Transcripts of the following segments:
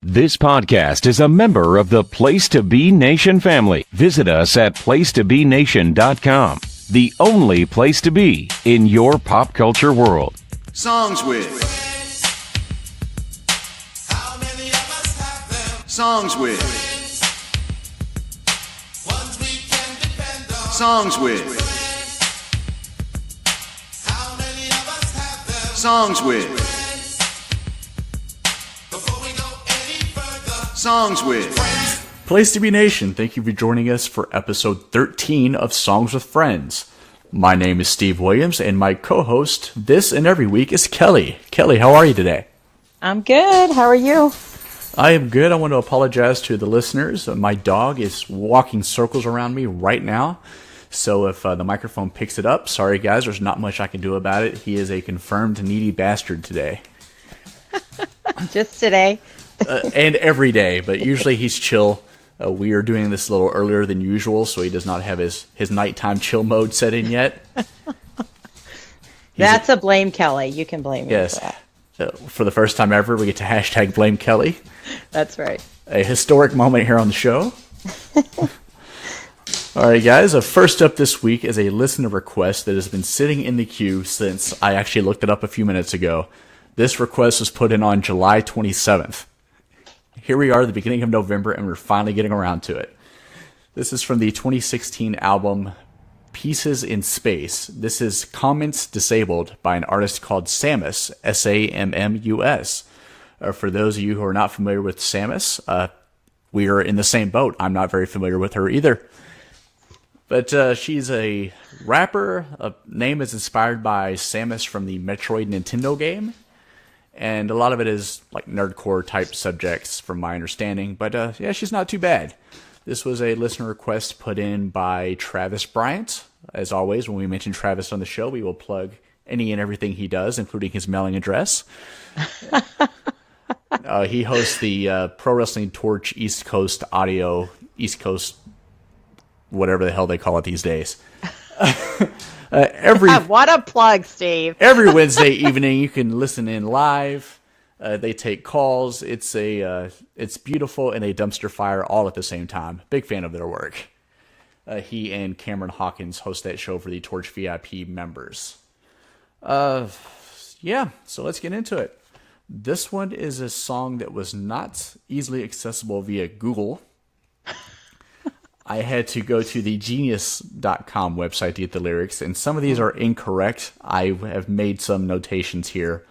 This podcast is a member of the Place to Be Nation family. Visit us at placetobenation.com, the only place to be in your pop culture world. Songs with. How many of us have them? Songs with. Ones we can depend on. Songs with. How many of us have them? Songs with. Before we go any further. Songs with. Place to Be Nation, thank you for joining us for episode 13 of Songs with Friends. My name is Steve Williams, and my co-host this and every week is Kelly. Kelly, how are you today? I'm good. How are you? I am good. I want to apologize to the listeners. My dog is walking circles around me right now, so if the microphone picks it up, sorry guys, there's not much I can do about it. He is a confirmed needy bastard today. Just today. And every day, but usually he's chill. We are doing this a little earlier than usual, so he does not have his nighttime chill mode set in yet. That's a blame Kelly. You can blame me Yes. for that. For the first time ever, we get to hashtag blame Kelly. That's right. A historic moment here on the show. All right, guys. First up this week is a listener request that has been sitting in the queue since I actually looked it up a few minutes ago. This request was put in on July 27th. Here we are at the beginning of November, and we're finally getting around to it. This is from the 2016 album Pieces in Space. This is Comments Disabled by an artist called Sammus, S-A-M-M-U-S. For those of you who are not familiar with Sammus, we are in the same boat. I'm not very familiar with her either. But she's a rapper. Name is inspired by Sammus from the Metroid Nintendo game. And a lot of it is like nerdcore type subjects from my understanding. But yeah, she's not too bad. This was a listener request put in by Travis Bryant. As always, when we mention Travis on the show, we will plug any and everything he does, including his mailing address. He hosts the Pro Wrestling Torch East Coast Audio, East Coast, whatever the hell they call it these days. What a plug, Steve. Every Wednesday evening, you can listen in live. They take calls. It's beautiful and a dumpster fire all at the same time. Big fan of their work. He and Cameron Hawkins host that show for the Torch VIP members. Yeah, so let's get into it. This one is a song that was not easily accessible via Google. I had to go to the genius.com website to get the lyrics, and some of these are incorrect. I have made some notations here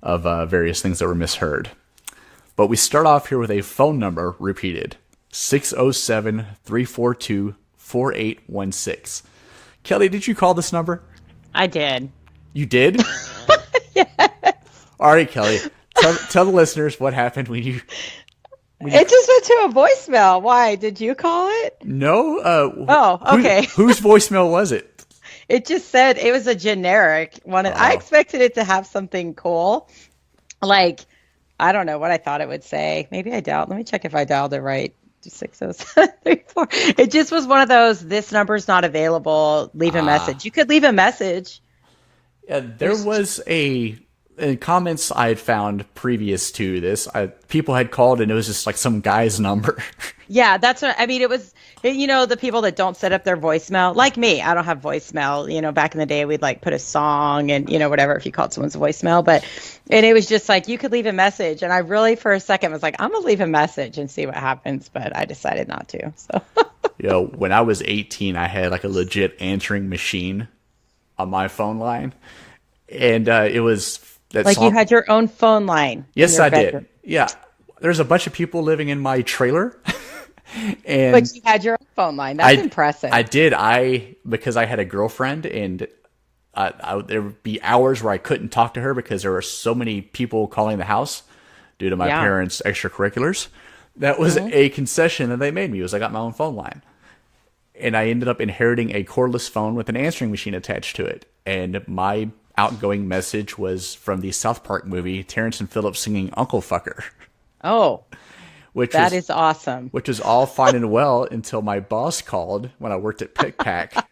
of various things that were misheard. But we start off here with a phone number repeated, 607-342-4816. Kelly, did you call this number? I did. You did? Yes. All right, Kelly, tell the listeners what happened when you... It just went to a voicemail. Why? Did you call it? No. Oh, okay. Whose voicemail was it? It just said it was a generic one. I expected it to have something cool. Like, I don't know what I thought it would say. Maybe I dialed. Let me check if I dialed it right. 60734. It just was one of those, this number's not available. Leave a message. You could leave a message. Yeah, there was in comments I had found previous to this, people had called and it was just like some guy's number. Yeah, that's what I mean. It was, the people that don't set up their voicemail, like me. I don't have voicemail. Back in the day, we'd like put a song and whatever if you called someone's voicemail. And it was just like you could leave a message. And I really, for a second, was like, I'm gonna leave a message and see what happens. But I decided not to. So. When I was 18, I had like a legit answering machine on my phone line, and it was. You had your own phone line. Yes, I did. Yeah. There's a bunch of people living in my trailer. But you had your own phone line. That's impressive. I did. Because I had a girlfriend, and there would be hours where I couldn't talk to her because there were so many people calling the house due to my parents' extracurriculars. That was a concession that they made me. I got my own phone line. And I ended up inheriting a cordless phone with an answering machine attached to it. And my outgoing message was from the South Park movie, Terrence and Phillips singing Uncle Fucker. Oh, that is awesome. Which was all fine and well until my boss called when I worked at Pick Pack,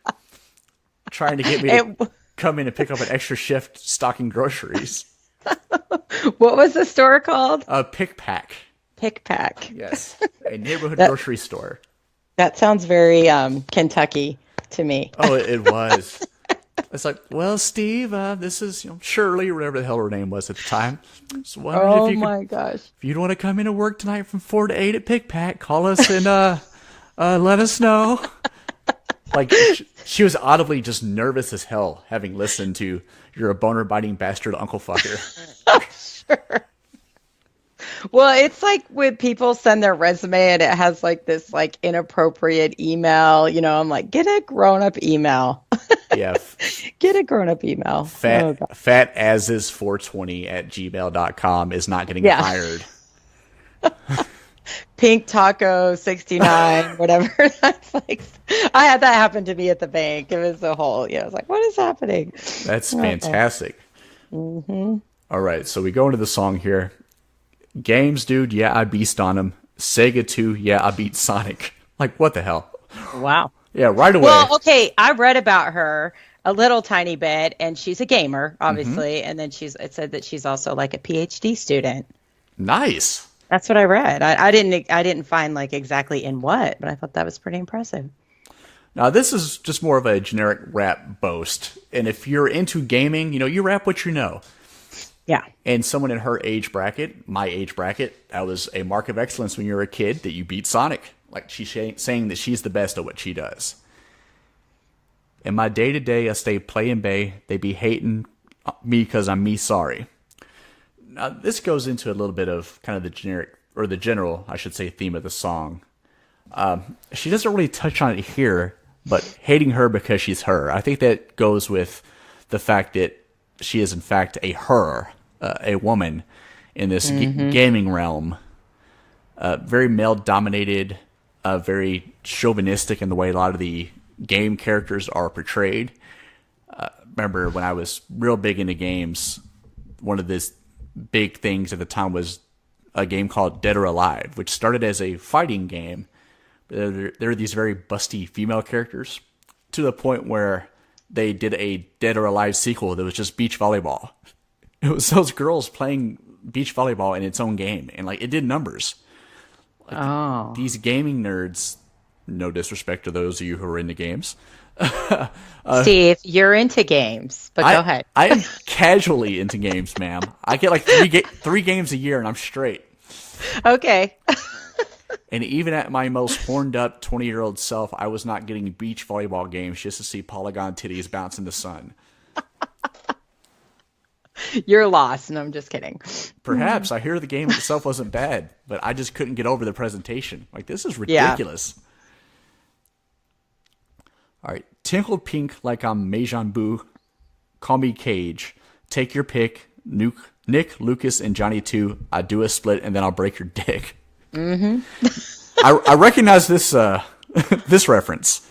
trying to get me to come in and pick up an extra shift stocking groceries. What was the store called? Pick Pack. pick pack. Yes, a neighborhood That- grocery store. That sounds very Kentucky to me. Oh, it was. It's like, well, Steve, this is Shirley, or whatever the hell her name was at the time. So wondering Oh if you my gosh. if you'd want to come into work tonight from 4 to 8 at Pick Pack, call us and let us know. Like she was audibly just nervous as hell, having listened to "You're a boner biting bastard, Uncle Fucker." Sure. Well, it's like when people send their resume and it has like this like inappropriate email, I'm like, get a grown up email. Yeah, Get a grown up email. Oh, God. fat as is 420 at gmail.com is not getting Yeah. hired. Pink Taco 69, whatever. That's like, I had that happen to me at the bank. It was a whole, I was like, what is happening? That's fantastic. Mm-hmm. All right, so we go into the song here. Games, dude, yeah, I beast on him. Sega 2, yeah, I beat Sonic. Like, what the hell? Wow. Yeah, right away. Well, okay, I read about her a little tiny bit, and she's a gamer, obviously, and then it said that she's also like a PhD student. Nice. That's what I read. I didn't find like exactly in what, but I thought that was pretty impressive. Now, this is just more of a generic rap boast. And if you're into gaming, you rap what you know. Yeah. And someone in her age bracket, my age bracket, that was a mark of excellence when you were a kid that you beat Sonic. Like she's saying that she's the best at what she does. In my day-to-day, I stay playing bay. They be hating me because I'm me sorry. Now, this goes into a little bit of kind of the generic, or the general, I should say, theme of the song. She doesn't really touch on it here, but hating her because she's her. I think that goes with the fact that she is, in fact, a woman in this gaming realm. Very male-dominated, very chauvinistic in the way a lot of the game characters are portrayed. Remember, when I was real big into games, one of the big things at the time was a game called Dead or Alive, which started as a fighting game. There are these very busty female characters to the point where they did a Dead or Alive sequel that was just beach volleyball. It was those girls playing beach volleyball in its own game, and like it did numbers. Like, these gaming nerds, no disrespect to those of you who are into games. Steve, you're into games, but go ahead. I am casually into games, ma'am. I get like three games a year, and I'm straight. Okay. And even at my most horned up 20-year-old self, I was not getting beach volleyball games just to see polygon titties bounce in the sun. You're lost. No, I'm just kidding. Perhaps. I hear the game itself wasn't bad, but I just couldn't get over the presentation. Like, this is ridiculous. All right. Tinkle pink like I'm Mejan Boo. Call me Cage. Take your pick. Nick, Lucas, and Johnny 2. I do a split, and then I'll break your dick. Mm-hmm. I recognize this this reference.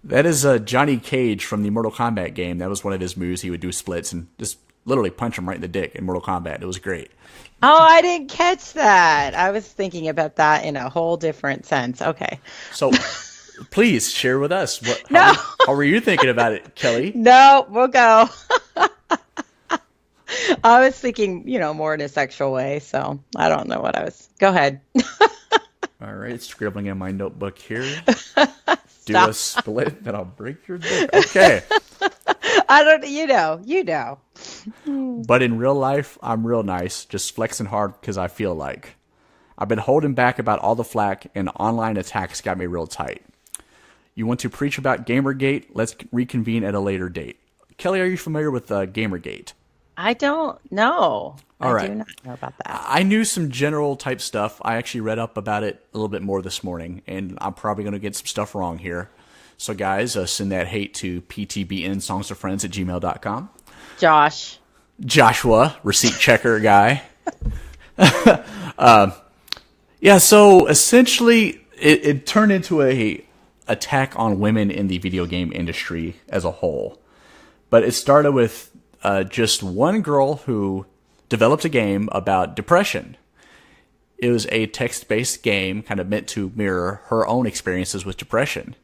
That is Johnny Cage from the Mortal Kombat game. That was one of his moves. He would do splits and just literally punch him right in the dick in Mortal Kombat. It was great. Oh, I didn't catch that. I was thinking about that in a whole different sense. Okay. So please share with us. No. How were you thinking about it, Kelly? No, we'll go. I was thinking, more in a sexual way, so I don't know what I was. Go ahead. All right, scribbling in my notebook here. Do a split, then I'll break your dick. Okay. I don't, you know. But in real life, I'm real nice, just flexing hard because I feel like. I've been holding back about all the flack, and online attacks got me real tight. You want to preach about Gamergate? Let's reconvene at a later date. Kelly, are you familiar with Gamergate? I don't know. All right. I do not know about that. I knew some general type stuff. I actually read up about it a little bit more this morning, and I'm probably going to get some stuff wrong here. So, guys, send that hate to ptbnsongsofriends@gmail.com. Joshua, receipt checker guy. Yeah, so essentially it turned into a attack on women in the video game industry as a whole. But it started with just one girl who developed a game about depression. It was a text-based game kind of meant to mirror her own experiences with depression.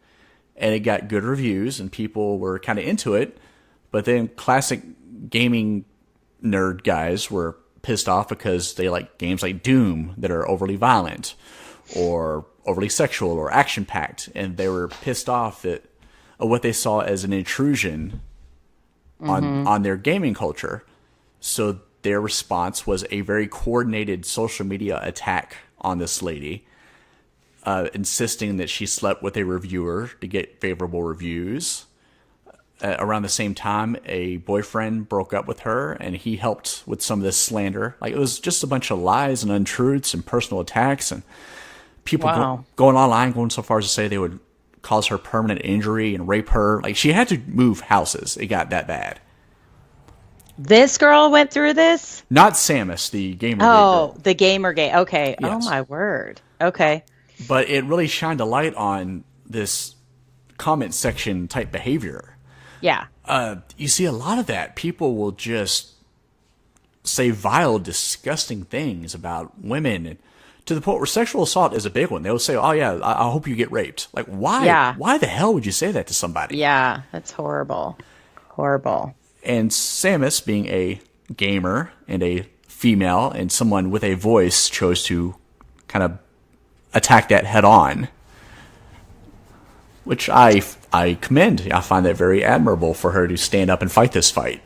And it got good reviews, and people were kind of into it. But then classic gaming nerd guys were pissed off because they like games like Doom that are overly violent or overly sexual or action-packed, and they were pissed off at what they saw as an intrusion on their gaming culture. So their response was a very coordinated social media attack on this lady, insisting that she slept with a reviewer to get favorable reviews. Around the same time, a boyfriend broke up with her, and he helped with some of this slander. Like, it was just a bunch of lies and untruths and personal attacks, and people going online, going so far as to say they would cause her permanent injury and rape her. Like, she had to move houses. It got that bad. This girl went through this? Not Sammus, the Gamergate Oh, girl. the Gamergate. Okay. Yes. Oh, my word. Okay. But it really shined a light on this comment section type behavior. Yeah. You see a lot of that. People will just say vile, disgusting things about women, and to the point where sexual assault is a big one. They'll say, "Oh yeah, I hope you get raped." Like, why? Yeah. Why the hell would you say that to somebody? Yeah. That's horrible. Horrible. And Sammus, being a gamer and a female and someone with a voice, chose to kind of attack that head on, which I commend. I find that very admirable for her to stand up and fight this fight.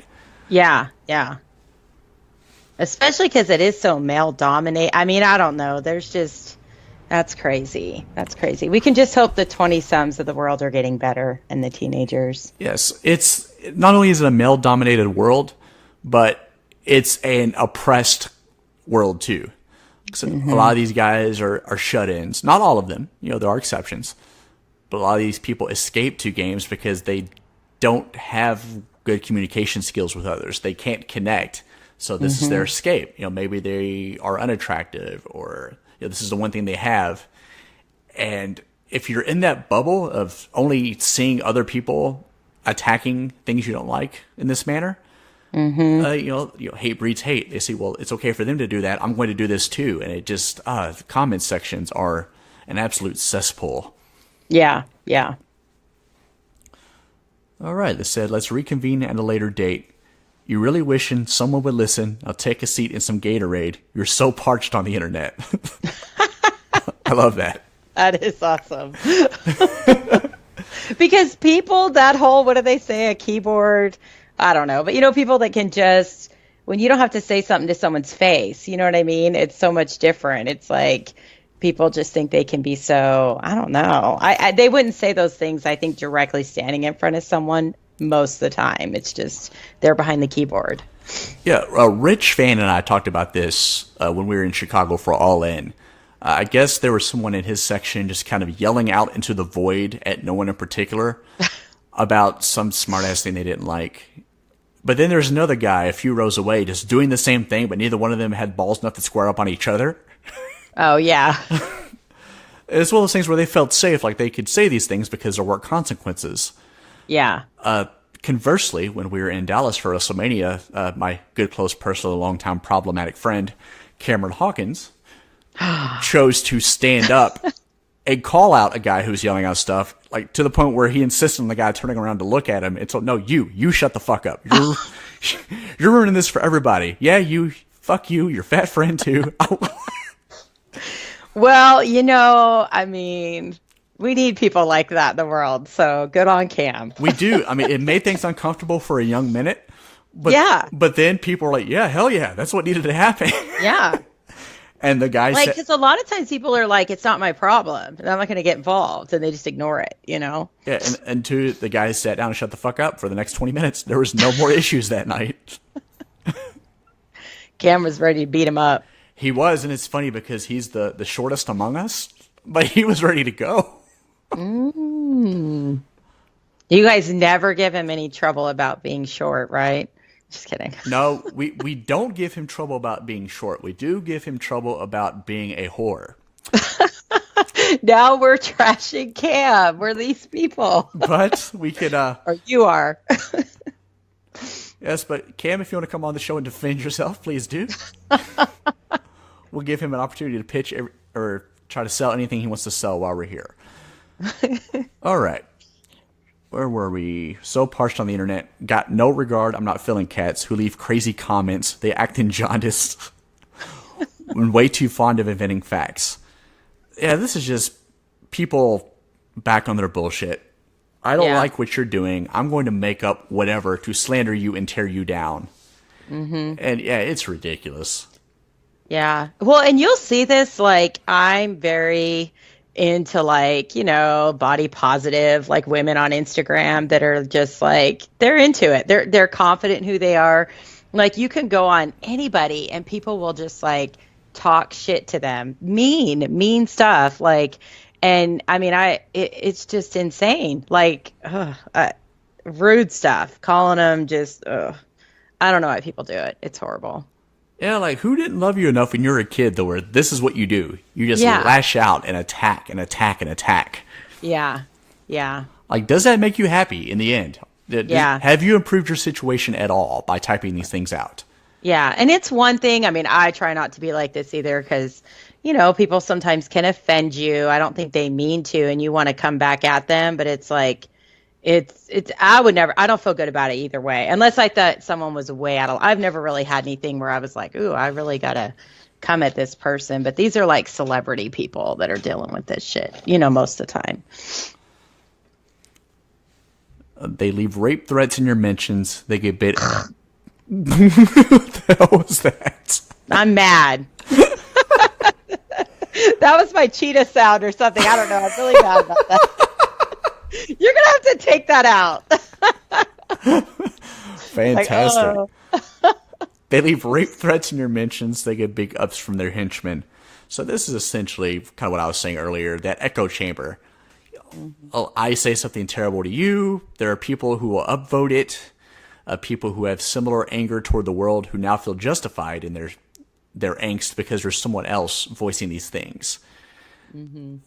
Yeah. Yeah. Especially because it is so male dominated. I mean, I don't know. There's just, that's crazy. That's crazy. We can just hope the 20-someths of the world are getting better and the teenagers. Yes, it's not only is it a male-dominated world, but it's an oppressed world too. So a lot of these guys are shut-ins. Not all of them. There are exceptions. But a lot of these people escape to games because they don't have good communication skills with others. They can't connect. So this is their escape. Maybe they are unattractive, or this is the one thing they have. And if you're in that bubble of only seeing other people attacking things you don't like in this manner, hate breeds hate. They say, well, it's okay for them to do that. I'm going to do this too. And it just, the comment sections are an absolute cesspool. Yeah. Yeah. All right. They said, let's reconvene at a later date. You really wishing someone would listen. I'll take a seat in some Gatorade. You're so parched on the internet. I love that. That is awesome. Because people, that whole, what do they say, a keyboard? I don't know. But, people that can just, when you don't have to say something to someone's face, you know what I mean? It's so much different. It's like people just think they can be so, I don't know. They wouldn't say those things, I think, directly standing in front of someone most of the time. It's just they're behind the keyboard. Yeah, Rich Fan and I talked about this when we were in Chicago for All In. I guess there was someone in his section just kind of yelling out into the void at no one in particular about some smartass thing they didn't like. But then there's another guy a few rows away just doing the same thing, but neither one of them had balls enough to square up on each other. Oh, yeah. It's one of those things where they felt safe, like they could say these things because there weren't consequences. Yeah. Conversely, when we were in Dallas for WrestleMania, my good, close, personal, long-time problematic friend, Cameron Hawkins, chose to stand up and call out a guy who's yelling out stuff, like to the point where he insisted on the guy turning around to look at him and told, no, you shut the fuck up. You're ruining this for everybody. Yeah, fuck you, your fat friend too. Well, I mean, we need people like that in the world, so good on Cam. We do. I mean, it made things uncomfortable for a young minute. But, yeah. But then people were like, yeah, hell yeah, that's what needed to happen. Yeah. And the guy said... because a lot of times people are like, it's not my problem, and I'm not going to get involved, and they just ignore it, Yeah, and the guy sat down and shut the fuck up for the next 20 minutes. There was no more issues that night. Cam was ready to beat him up. He was, and it's funny because he's the shortest among us, but he was ready to go. You guys never give him any trouble about being short, right? Just kidding. No, we don't give him trouble about being short. We do give him trouble about being a whore. Now we're trashing Cam. We're these people. But we could... or you are. Yes, but Cam, if you want to come on the show and defend yourself, please do. We'll give him an opportunity to pitch or try to sell anything he wants to sell while we're here. All right. where were we? So parched on the internet. Got no regard. I'm not feeling cats who leave crazy comments. They act in jaundice. And way too fond of inventing facts. Yeah, this is just people back on their bullshit. I don't like what you're doing. I'm going to make up whatever to slander you and tear you down. Mm-hmm. And yeah, it's ridiculous. Yeah. Well, and you'll see this, like, I'm very into, like, you know, body positive, like women on Instagram that are just like, they're into it. They're confident in who they are. Like, you can go on anybody and people will just like talk shit to them, mean stuff. Like, and I mean, it's just insane. Like, rude stuff, calling them just, I don't know why people do it. It's horrible. Yeah, like, who didn't love you enough when you were a kid, though, where this is what you do? You just lash out and attack and attack and attack. Yeah, yeah. Like, does that make you happy in the end? Yeah. Have you improved your situation at all by typing these things out? Yeah, and it's one thing, I mean, I try not to be like this either because, you know, people sometimes can offend you. I don't think they mean to, and you want to come back at them, but it's like, I don't feel good about it either way, unless I thought someone was way out of, I've never really had anything where I was like, ooh, I really got to come at this person. But these are like celebrity people that are dealing with this shit, you know, most of the time. They leave rape threats in your mentions. They get bit. What the hell was that? I'm mad. That was my cheetah sound or something. I don't know. I'm really mad about that. You're going to have to take that out. Fantastic. Like, They leave rape threats in your mentions. They get big ups from their henchmen. So this is essentially kind of what I was saying earlier, that echo chamber. I say something terrible to you. There are people who will upvote it. People who have similar anger toward the world who now feel justified in their angst because there's someone else voicing these things. Mm-hmm.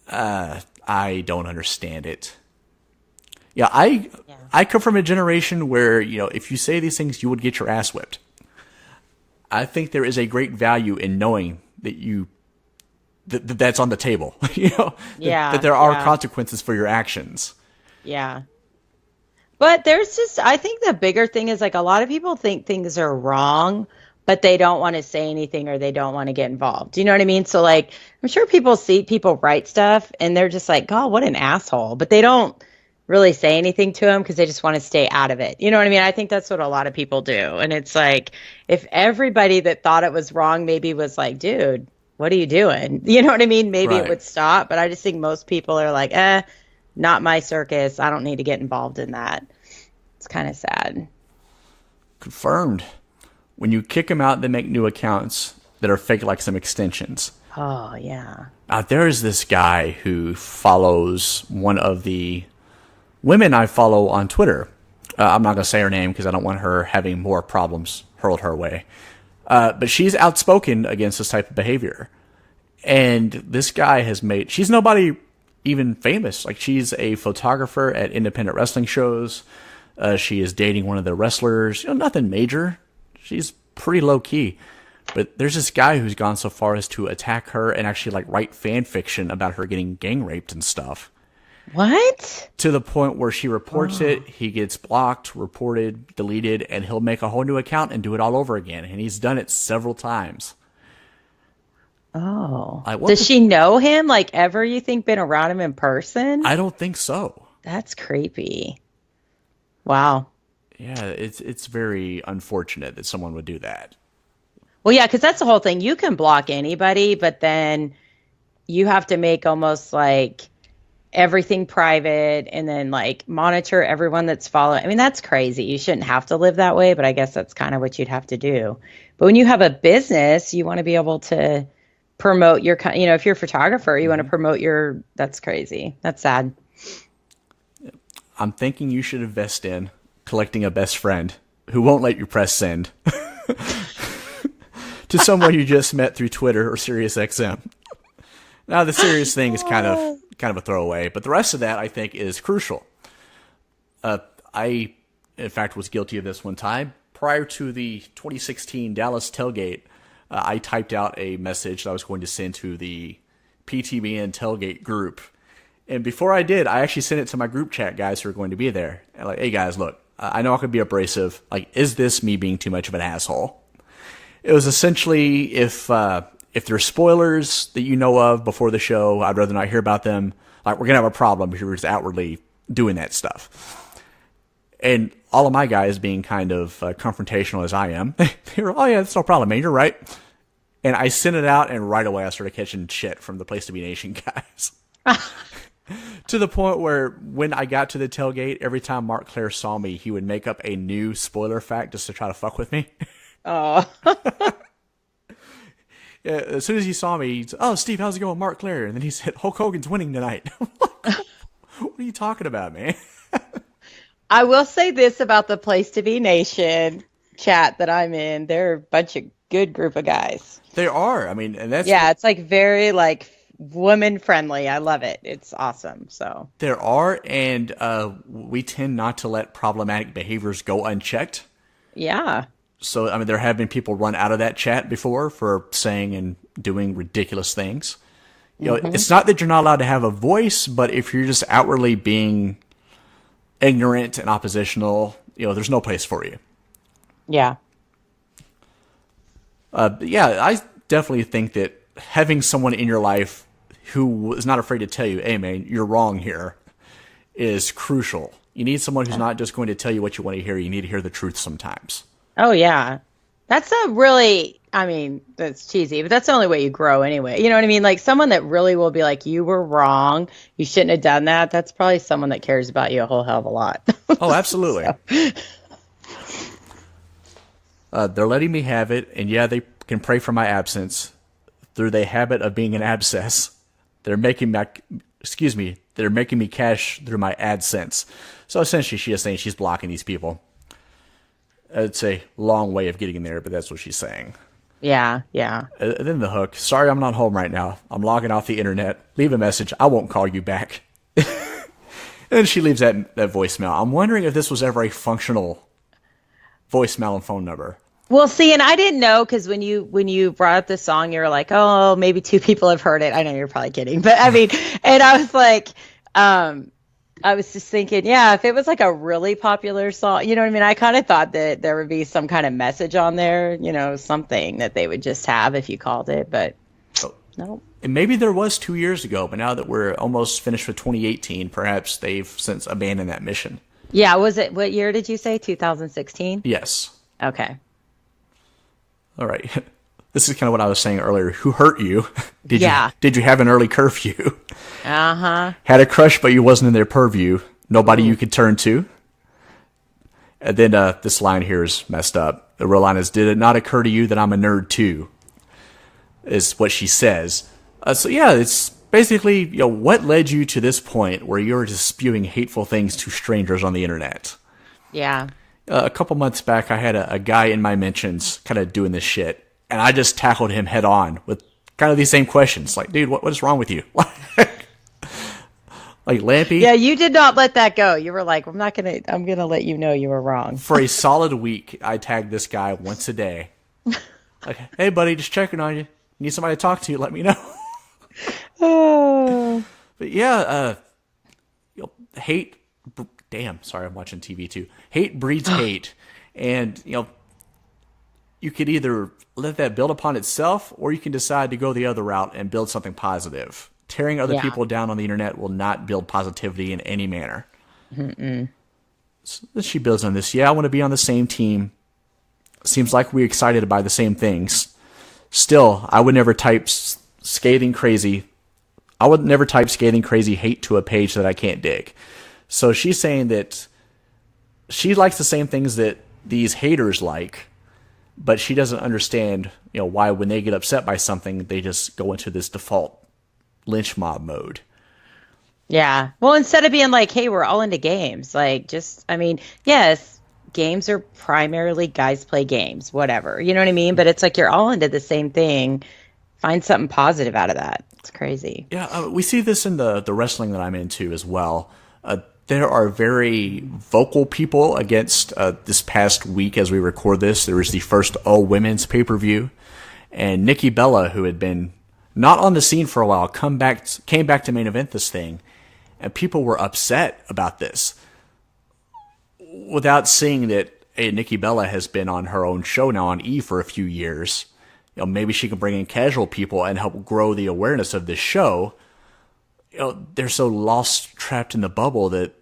I don't understand it. Yeah, I come from a generation where, you know, if you say these things, you would get your ass whipped. I think there is a great value in knowing that that's on the table. You know, that there are consequences for your actions. Yeah. But there's just, I think the bigger thing is, like, a lot of people think things are wrong, but they don't want to say anything or they don't want to get involved. Do you know what I mean? So, like, I'm sure people see people write stuff and they're just like, God, what an asshole. But they don't really say anything to him because they just want to stay out of it. You know what I mean? I think that's what a lot of people do. And it's like, if everybody that thought it was wrong maybe was like, dude, what are you doing? You know what I mean? Maybe it would stop. But I just think most people are like, not my circus. I don't need to get involved in that. It's kind of sad. Confirmed. When you kick them out, they make new accounts that are fake, like some extensions. Oh, yeah. There is this guy who follows one of the women I follow on Twitter. I'm not going to say her name because I don't want her having more problems hurled her way. But she's outspoken against this type of behavior. And this guy she's nobody even famous. Like, she's a photographer at independent wrestling shows. She is dating one of the wrestlers. You know, nothing major. She's pretty low key. But there's this guy who's gone so far as to attack her and actually, like, write fan fiction about her getting gang raped and stuff. What? To the point where she reports it, he gets blocked, reported, deleted, and he'll make a whole new account and do it all over again. And he's done it several times. Oh. Does she know him? Like, ever, you think, been around him in person? I don't think so. That's creepy. Wow. Yeah, it's very unfortunate that someone would do that. Well, yeah, because that's the whole thing. You can block anybody, but then you have to make almost like everything private and then like monitor everyone that's following. I mean, that's crazy. You shouldn't have to live that way, but I guess that's kind of what you'd have to do. But when you have a business, you want to be able to promote your, you know, if you're a photographer, you want to promote that's crazy. That's sad. I'm thinking you should invest in collecting a best friend who won't let you press send to someone you just met through Twitter or SiriusXM. Now, the serious thing is kind of a throwaway, but the rest of that, I think, is crucial. I, in fact, was guilty of this one time. Prior to the 2016 Dallas tailgate, I typed out a message that I was going to send to the PTBN tailgate group, And before I did, I actually sent it to my group chat guys who are going to be there. And like, hey guys, look, I know I could be abrasive. Like, is this me being too much of an asshole? It was essentially, if there's spoilers that you know of before the show, I'd rather not hear about them. Like, we're going to have a problem if you're just outwardly doing that stuff. And all of my guys being kind of confrontational as I am, they were, oh yeah, that's no problem, man, you're right. And I sent it out, and right away I started catching shit from the Place to Be Nation guys. To the point where when I got to the tailgate, every time Mark Claire saw me, he would make up a new spoiler fact just to try to fuck with me. Oh. Yeah, as soon as he saw me, he's, oh, Steve, how's it going, Mark Claire? And then he said, Hulk Hogan's winning tonight. I'm like, what are you talking about, man? I will say this about the Place to Be Nation chat that I'm in. They're a bunch of good group of guys. They are. I mean, and that's... Yeah, it's like very like woman friendly. I love it. It's awesome. So there are, and we tend not to let problematic behaviors go unchecked. yeah. So, I mean, there have been people run out of that chat before for saying and doing ridiculous things. You know, it's not that you're not allowed to have a voice, but if you're just outwardly being ignorant and oppositional, you know, there's no place for you. Yeah. Yeah, I definitely think that having someone in your life who is not afraid to tell you, hey, man, you're wrong here, is crucial. You need someone who's not just going to tell you what you want to hear. You need to hear the truth sometimes. Oh, yeah. That's a really, I mean, that's cheesy, but that's the only way you grow anyway. You know what I mean? Like someone that really will be like, you were wrong. You shouldn't have done that. That's probably someone that cares about you a whole hell of a lot. Oh, absolutely. They're letting me have it. And yeah, they can pray for my absence through the habit of being an abscess. They're making me cash through my AdSense. So essentially she's just saying she's blocking these people. It's a long way of getting there, but that's what she's saying. Yeah, yeah. And then the hook. Sorry, I'm not home right now. I'm logging off the internet. Leave a message. I won't call you back. And then she leaves that voicemail. I'm wondering if this was ever a functional voicemail and phone number. Well, see, and I didn't know because when you brought up the song, you were like, oh, maybe 2 people have heard it. I know you're probably kidding, but I mean, and I was like, I was just thinking, yeah, if it was like a really popular song, you know what I mean? I kind of thought that there would be some kind of message on there, you know, something that they would just have if you called it, but no. And maybe there was 2 years ago, but now that we're almost finished with 2018, perhaps they've since abandoned that mission. Yeah, was it, what year did you say? 2016? Yes. Okay. All right. This is kind of what I was saying earlier. Who hurt you? Did you have an early curfew? Uh-huh. Had a crush, but you wasn't in their purview. Nobody you could turn to. And then this line here is messed up. The real line is, did it not occur to you that I'm a nerd too? Is what she says. So yeah, it's basically, you know, what led you to this point where you're just spewing hateful things to strangers on the internet? Yeah. A couple months back, I had a guy in my mentions kind of doing this shit. And I just tackled him head on with kind of these same questions. Like, dude, what is wrong with you? Like, Lampy. Yeah, you did not let that go. You were like, I'm going to let you know you were wrong. For a solid week, I tagged this guy once a day. Like, hey, buddy, just checking on you. Need somebody to talk to, let me know. Oh. But yeah, you know, hate. Damn, sorry, I'm watching TV too. Hate breeds hate. And, you know, you could either let that build upon itself, or you can decide to go the other route and build something positive. Tearing other people down on the internet will not build positivity in any manner. So she builds on this. Yeah, I want to be on the same team. Seems like we're excited by the same things. Still, I would never type scathing crazy hate to a page that I can't dig. So she's saying that she likes the same things that these haters like, but she doesn't understand, you know, why when they get upset by something, they just go into this default lynch mob mode. Yeah. Well, instead of being like, hey, we're all into games, like just, I mean, yes, games are primarily guys play games, whatever, you know what I mean? But it's like, you're all into the same thing. Find something positive out of that. It's crazy. Yeah. We see this in the wrestling that I'm into as well. There are very vocal people against this past week as we record this. There was the first all-women's pay-per-view. And Nikki Bella, who had been not on the scene for a while, came back to main event this thing. and people were upset about this without seeing that Nikki Bella has been on her own show now on E for a few years. Maybe she can bring in casual people and help grow the awareness of this show. They're so lost, trapped in the bubble that,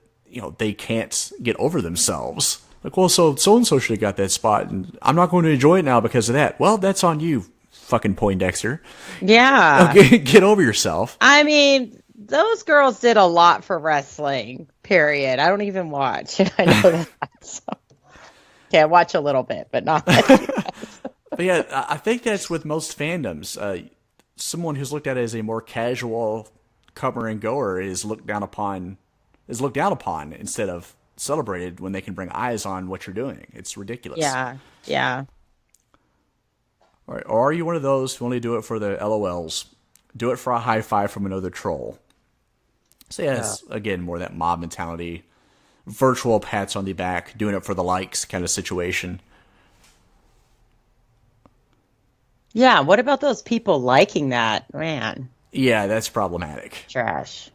they can't get over themselves. Like, well, so-and-so should have got that spot, and I'm not going to enjoy it now because of that. Well, that's on you, fucking Poindexter. Yeah. Get over yourself. I mean, those girls did a lot for wrestling, period. I don't even watch, and I know that. So. Okay, I watch a little bit, but not that. But yeah, I think that's with most fandoms. Someone who's looked at as a more casual comer and goer is looked down upon instead of celebrated when they can bring eyes on what you're doing. It's ridiculous. Yeah. All right. Or are you one of those who only do it for the LOLs? Do it for a high five from another troll. So yeah, it's, again, more that mob mentality, virtual pats on the back, doing it for the likes kind of situation. Yeah, what about those people liking that? Man. Yeah, that's problematic. Trash.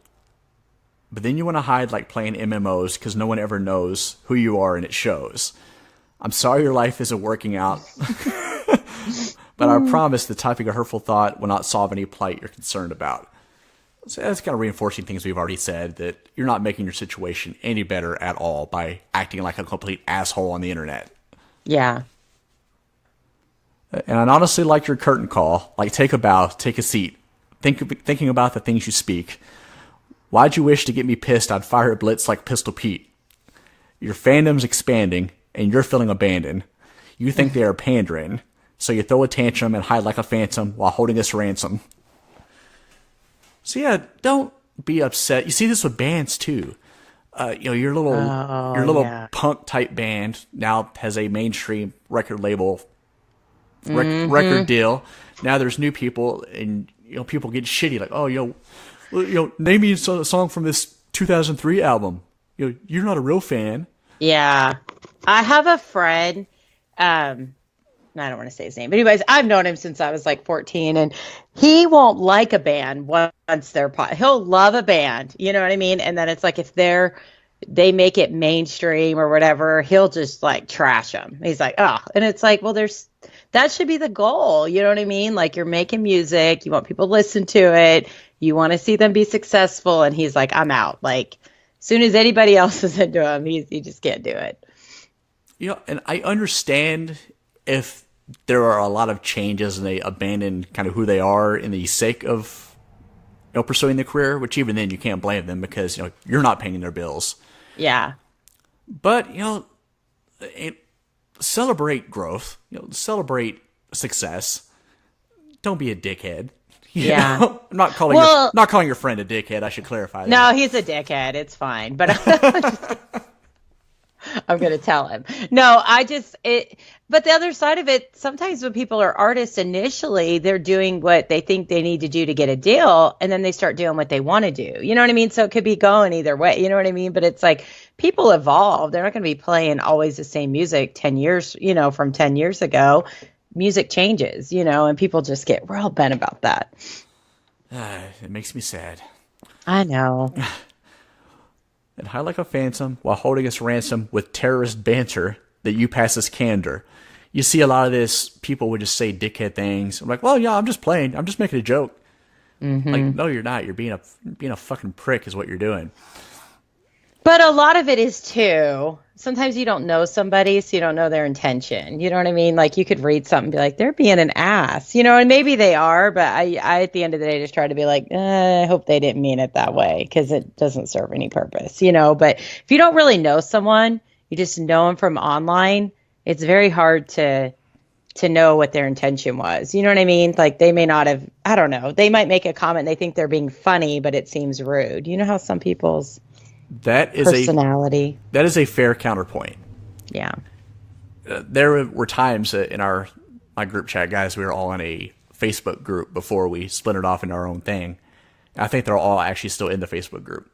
But then you want to hide like playing MMOs because no one ever knows who you are and it shows. I'm sorry your life isn't working out. But I promise the typing a hurtful thought will not solve any plight you're concerned about. So that's kind of reinforcing things we've already said, that you're not making your situation any better at all by acting like a complete asshole on the internet. Yeah. And I'd honestly like your curtain call. Like, take a bow, take a seat. Thinking about the things you speak. Why'd you wish to get me pissed? I'd fire a blitz like Pistol Pete. Your fandom's expanding, and you're feeling abandoned. You think they are pandering, so you throw a tantrum and hide like a phantom while holding us ransom. So yeah, don't be upset. You see this with bands too. Your little punk type band now has a mainstream record label record deal. Now there's new people, and people get shitty like, name me a song from this 2003 album. You're not a real fan. Yeah. I have a friend, I don't want to say his name, but anyways, I've known him since I was like 14, and he won't like a band once they're he'll love a band, you know what I mean? And then it's like, if they make it mainstream or whatever, he'll just like trash them. He's like, oh, and it's like, well, that should be the goal. You know what I mean? Like, you're making music, you want people to listen to it, you want to see them be successful. And he's like, I'm out. Like, as soon as anybody else is into him, he just can't do it. And I understand if there are a lot of changes and they abandon kind of who they are in the sake of pursuing the career, which even then you can't blame them because you're not paying their bills. Yeah. But celebrate growth. Celebrate success. Don't be a dickhead. Yeah. I'm not calling your friend a dickhead. I should clarify that. No, he's a dickhead. It's fine. But I'm going to tell him. No, but the other side of it, sometimes when people are artists initially, they're doing what they think they need to do to get a deal, and then they start doing what they want to do. You know what I mean? So it could be going either way. You know what I mean? But it's like, people evolve. They're not going to be playing always the same music 10 years, from 10 years ago. Music changes, and people just get real bent about that. It makes me sad. I know. And hide like a phantom while holding us ransom with terrorist banter that you pass as candor. You see a lot of this, people would just say dickhead things. I'm like, well, yeah, I'm just playing. I'm just making a joke. Mm-hmm. Like, no, you're not. You're being a fucking prick is what you're doing. But a lot of it is too. Sometimes you don't know somebody, so you don't know their intention. You know what I mean? Like, you could read something and be like, they're being an ass, and maybe they are, but I at the end of the day just try to be like, I hope they didn't mean it that way, because it doesn't serve any purpose, But if you don't really know someone, you just know them from online, it's very hard to know what their intention was. You know what I mean? Like, they may not have, I don't know, they might make a comment, they think they're being funny, but it seems rude. You know how some people's personality. That is a fair counterpoint. Yeah. There were times in my group chat, guys, we were all in a Facebook group before we splintered off into our own thing. I think they're all actually still in the Facebook group.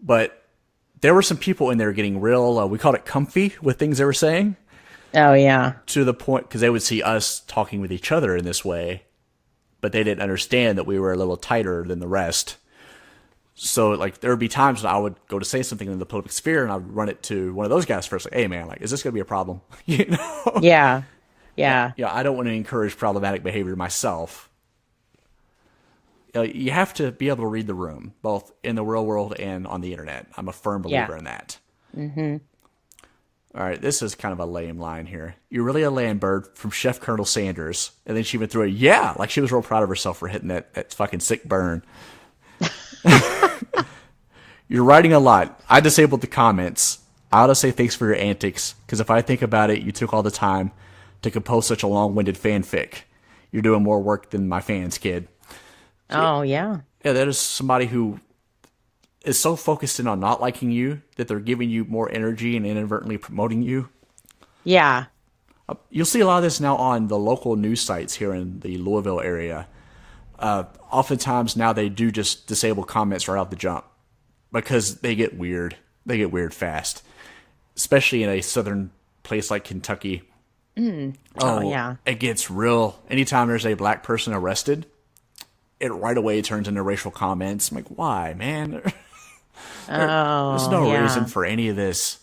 But there were some people in there getting real, we called it comfy with things they were saying. Oh, yeah. To the point, because they would see us talking with each other in this way, but they didn't understand that we were a little tighter than the rest. So, like, there would be times when I would go to say something in the public sphere, and I would run it to one of those guys first. Like, hey, man, like, is this going to be a problem? You know? Yeah. Yeah. Yeah, I don't want to encourage problematic behavior myself. You have to be able to read the room, both in the real world and on the internet. I'm a firm believer in that. Mm-hmm. All right, this is kind of a lame line here. You're really a land bird from Chef Colonel Sanders. And then she went through it. Yeah, like she was real proud of herself for hitting that fucking sick burn. You're writing a lot. I disabled the comments. I ought to say thanks for your antics, because if I think about it, you took all the time to compose such a long-winded fanfic. You're doing more work than my fans, kid. Oh, yeah. Yeah, that is somebody who is so focused in on not liking you that they're giving you more energy and inadvertently promoting you. Yeah. You'll see a lot of this now on the local news sites here in the Louisville area. Oftentimes now they do just disable comments right off the jump because they get weird. They get weird fast, especially in a southern place like Kentucky. Oh, yeah. It gets real. Anytime there's a black person arrested, it right away turns into racial comments. I'm like, why, man? There's no reason for any of this.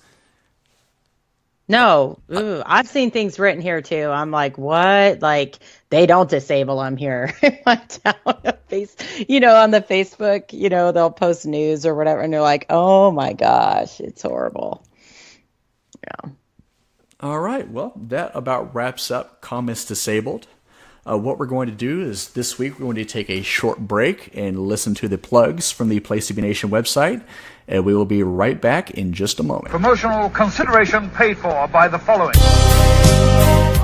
No. Ooh, I've seen things written here, too. I'm like, what? Like, they don't disable them here in my town. On the Facebook, they'll post news or whatever, and they're like, oh, my gosh, it's horrible. Yeah. All right. Well, that about wraps up Comments Disabled. What we're going to do is this week we're going to take a short break and listen to the plugs from the Place to Be Nation website, and we will be right back in just a moment. Promotional consideration paid for by the following.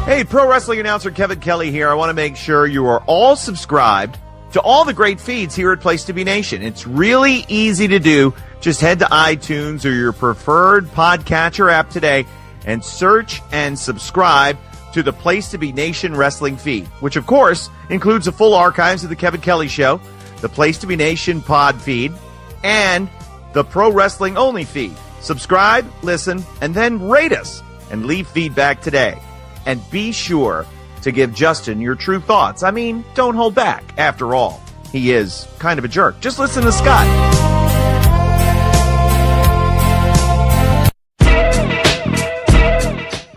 Hey, pro wrestling announcer Kevin Kelly here. I want to make sure you are all subscribed to all the great feeds here at Place to Be Nation. It's really easy to do. Just head to iTunes or your preferred podcatcher app today and search and subscribe to the Place to Be Nation wrestling feed, which of course includes the full archives of the Kevin Kelly Show, the Place to Be Nation pod feed, and the Pro Wrestling Only feed. Subscribe, listen, and then rate us and leave feedback today. And be sure to give Justin your true thoughts. I mean, don't hold back. After all, he is kind of a jerk. Just listen to Scott.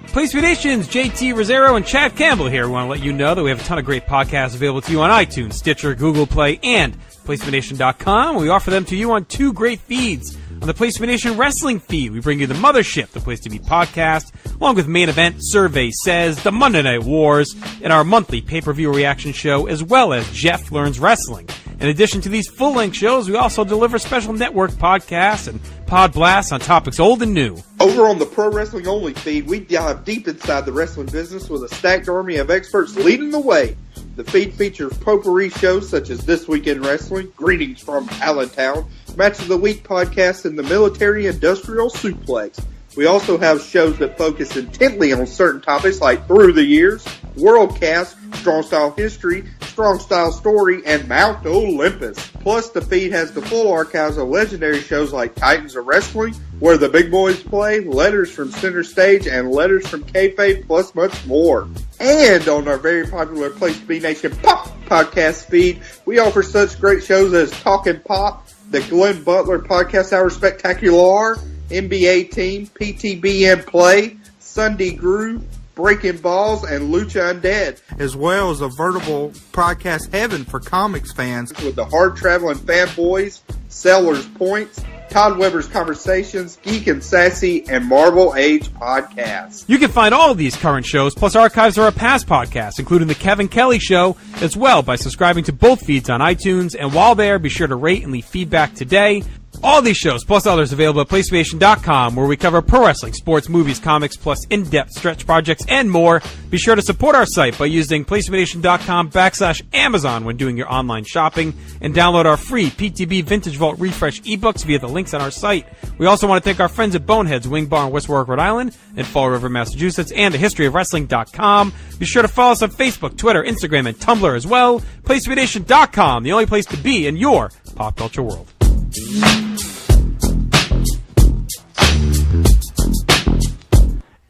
Place to Be Nation's JT Rosero and Chad Campbell here. We want to let you know that we have a ton of great podcasts available to you on iTunes, Stitcher, Google Play, and PlaceToBeNation.com. We offer them to you on two great feeds. On the Place to Be Nation wrestling feed, we bring you the Mothership, the Place to Be podcast, along with Main Event, Survey Says, the Monday Night Wars, and our monthly pay-per-view reaction show, as well as Jeff Learns Wrestling. In addition to these full-length shows, we also deliver special network podcasts and pod blasts on topics old and new. Over on the Pro Wrestling Only feed, we dive deep inside the wrestling business with a stacked army of experts leading the way. The feed features potpourri shows such as This Week in Wrestling, Greetings from Allentown, Match of the Week podcast, and the Military Industrial Suplex. We also have shows that focus intently on certain topics like Through the Years, Worldcast, Strong Style History, Strong Style Story, and Mount Olympus. Plus, the feed has the full archives of legendary shows like Titans of Wrestling, Where the Big Boys Play, Letters from Center Stage, and Letters from Kayfabe, plus much more. And on our very popular Place to Be Nation Pop podcast feed, we offer such great shows as Talkin' Pop, the Glenn Butler Podcast Hour Spectacular, NBA Team, PTBN Play, Sunday Groove, Breaking Balls, and Lucha Undead. As well as a veritable podcast heaven for comics fans. With the Hard Traveling Fanboys, Sellers Points, Todd Weber's Conversations, Geek and Sassy, and Marvel Age Podcasts. You can find all of these current shows, plus archives of our past podcasts, including The Kevin Kelly Show, as well by subscribing to both feeds on iTunes. And while there, be sure to rate and leave feedback today. All these shows, plus others, available at PlayStation.com, where we cover pro wrestling, sports, movies, comics, plus in-depth stretch projects, and more. Be sure to support our site by using PlayStation.com/Amazon when doing your online shopping, and download our free PTB Vintage Vault Refresh ebooks via the links on our site. We also want to thank our friends at Boneheads Wing Bar in West Warwick, Rhode Island, and Fall River, Massachusetts, and thehistoryofwrestling.com. Be sure to follow us on Facebook, Twitter, Instagram, and Tumblr as well. PlayStationNation.com, the only place to be in your pop culture world.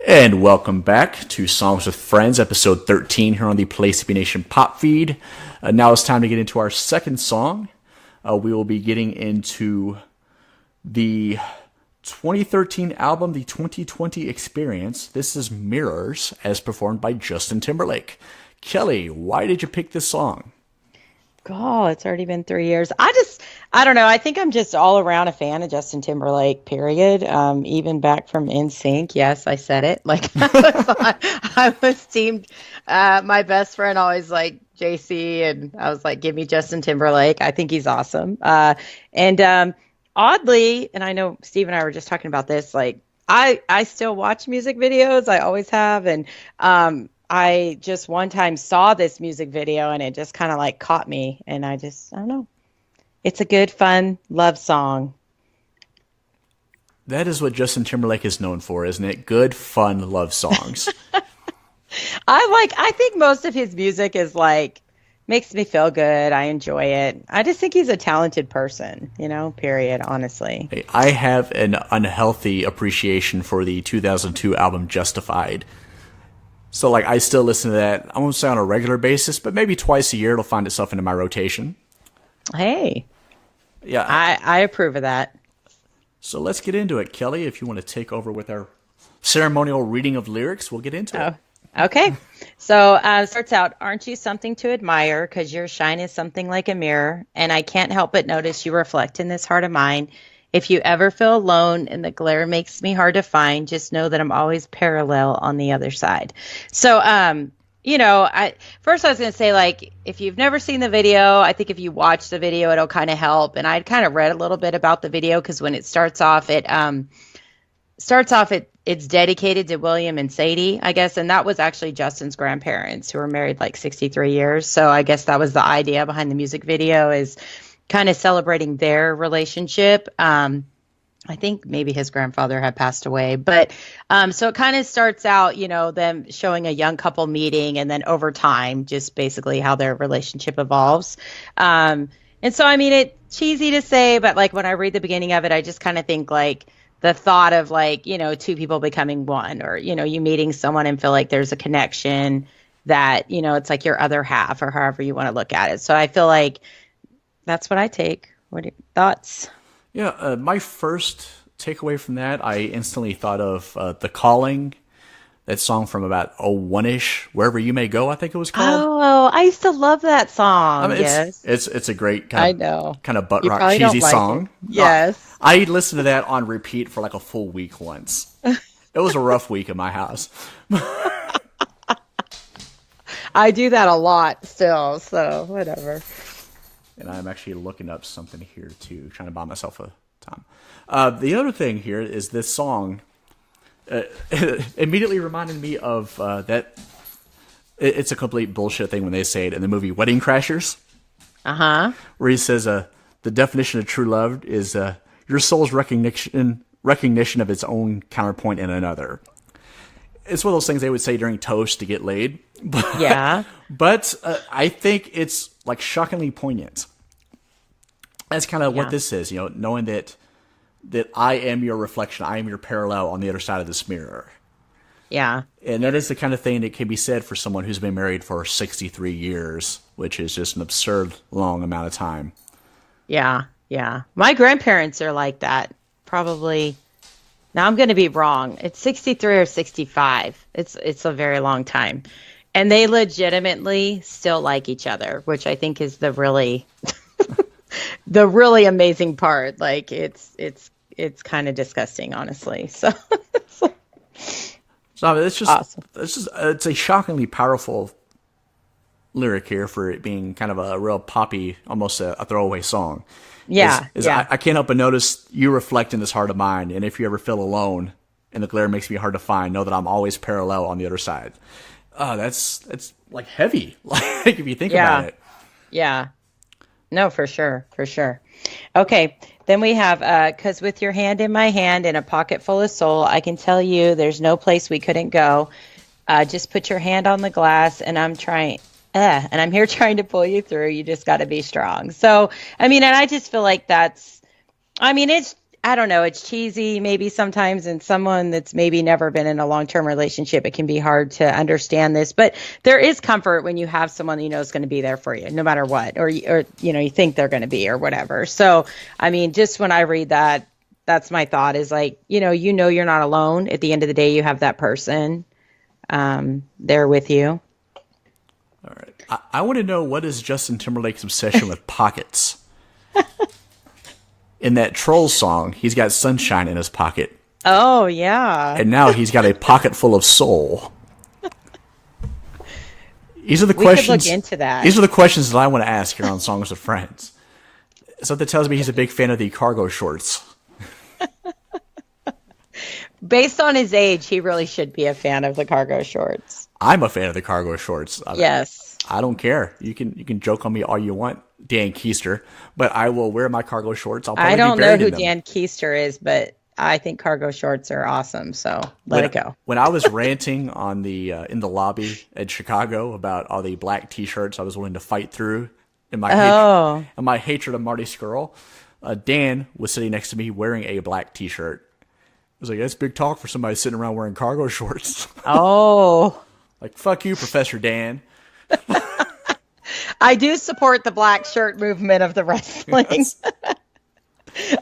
And welcome back to Songs with Friends, episode 13 here on the Place to Be Nation pop feed. Now it's time to get into our second song. we will be getting into the 2013 album, The 2020 Experience. This is Mirrors, as performed by Justin Timberlake. Kelly, why did you pick this song? God, it's already been 3 years. I don't know. I think I'm just all around a fan of Justin Timberlake, period. Even back from NSYNC. Yes, I said it. Like, I was teamed, my best friend always like JC, and I was like, give me Justin Timberlake. I think he's awesome. And oddly, and I know Steve and I were just talking about this, like, I still watch music videos. I always have. And, I just one time saw this music video and it just kind of like caught me, and I don't know. It's a good, fun love song. That is what Justin Timberlake is known for, isn't it? Good, fun love songs. I think most of his music is like, makes me feel good. I enjoy it. I just think he's a talented person, period, honestly. Hey, I have an unhealthy appreciation for the 2002 album Justified. So, like, I still listen to that, I won't say on a regular basis, but maybe twice a year it'll find itself into my rotation. Hey. Yeah. I approve of that. So let's get into it. Kelly, if you want to take over with our ceremonial reading of lyrics, we'll get into it. Okay. So it starts out, aren't you something to admire? Because your shine is something like a mirror, and I can't help but notice you reflect in this heart of mine. If you ever feel alone and the glare makes me hard to find, just know that I'm always parallel on the other side. So, I was going to say, like, if you've never seen the video, I think if you watch the video, it'll kind of help. And I'd kind of read a little bit about the video, because when it starts off, it's dedicated to William and Sadie, I guess. And that was actually Justin's grandparents, who were married like 63 years. So I guess that was the idea behind the music video, is kind of celebrating their relationship. I think maybe his grandfather had passed away, but so it kind of starts out, them showing a young couple meeting, and then over time, just basically how their relationship evolves. And so, I mean, it's cheesy to say, but like when I read the beginning of it, I just kind of think like the thought of like, two people becoming one, or, you meeting someone and feel like there's a connection that, it's like your other half, or however you want to look at it. So I feel like that's what I take. What are your thoughts? Yeah, my first takeaway from that, I instantly thought of The Calling, that song from about 01-ish, Wherever You May Go, I think it was called. Oh, I used to love that song. Yes. It's a great kind of butt rock cheesy song. Yes. I listened to that on repeat for like a full week once. It was a rough week in my house. I do that a lot still, so whatever. And I'm actually looking up something here, too, trying to buy myself a time. The other thing here is this song immediately reminded me of that. It's a complete bullshit thing when they say it in the movie Wedding Crashers. Where he says, the definition of true love is your soul's recognition of its own counterpoint in another. It's one of those things they would say during toast to get laid. But I think it's like shockingly poignant. That's kind of what this is, knowing that I am your reflection, I am your parallel on the other side of this mirror. Yeah. And that is the kind of thing that can be said for someone who's been married for 63 years, which is just an absurd long amount of time. Yeah. My grandparents are like that. Probably. Now I'm going to be wrong. It's 63 or 65. It's a very long time. And they legitimately still like each other, which I think is the really amazing part. Like it's kind of disgusting, honestly. So it's just awesome. It's a shockingly powerful lyric here for it being kind of a real poppy, almost a throwaway song. Yeah. I can't help but notice you reflect in this heart of mine, and if you ever feel alone and the glare makes me hard to find, know that I'm always parallel on the other side. That's like heavy, like if you think about it. Yeah. No, for sure. Okay. Then we have, 'cause with your hand in my hand and a pocket full of soul, I can tell you there's no place we couldn't go. Just put your hand on the glass and I'm here trying to pull you through. You just got to be strong. So, I mean, and I just feel like I don't know, it's cheesy maybe sometimes, and someone that's maybe never been in a long-term relationship, it can be hard to understand this, but there is comfort when you have someone you know is going to be there for you no matter what, or you think they're going to be or whatever. So, I mean, just when I read that, that's my thought is like, you're not alone. At the end of the day, you have that person there with you. All right. I want to know, what is Justin Timberlake's obsession with pockets? In that Troll song, he's got sunshine in his pocket. Oh, yeah. And now he's got a pocket full of soul. These are the questions. We could look into that. These are the questions that I want to ask here on Songs with Friends. Something tells me he's a big fan of the cargo shorts. Based on his age, he really should be a fan of the cargo shorts. I'm a fan of the cargo shorts. Yes. I don't care. You can joke on me all you want, Dan Keister, but I will wear my cargo shorts. I don't know who Dan Keister is, but I think cargo shorts are awesome. So let it go. When I was ranting on the in the lobby at Chicago about all the black T-shirts I was willing to fight through in my hatred of Marty Skrull, Dan was sitting next to me wearing a black T-shirt. I was like, that's big talk for somebody sitting around wearing cargo shorts. Oh. Like, fuck you, Professor Dan. I do support the black shirt movement of the wrestling. Yes.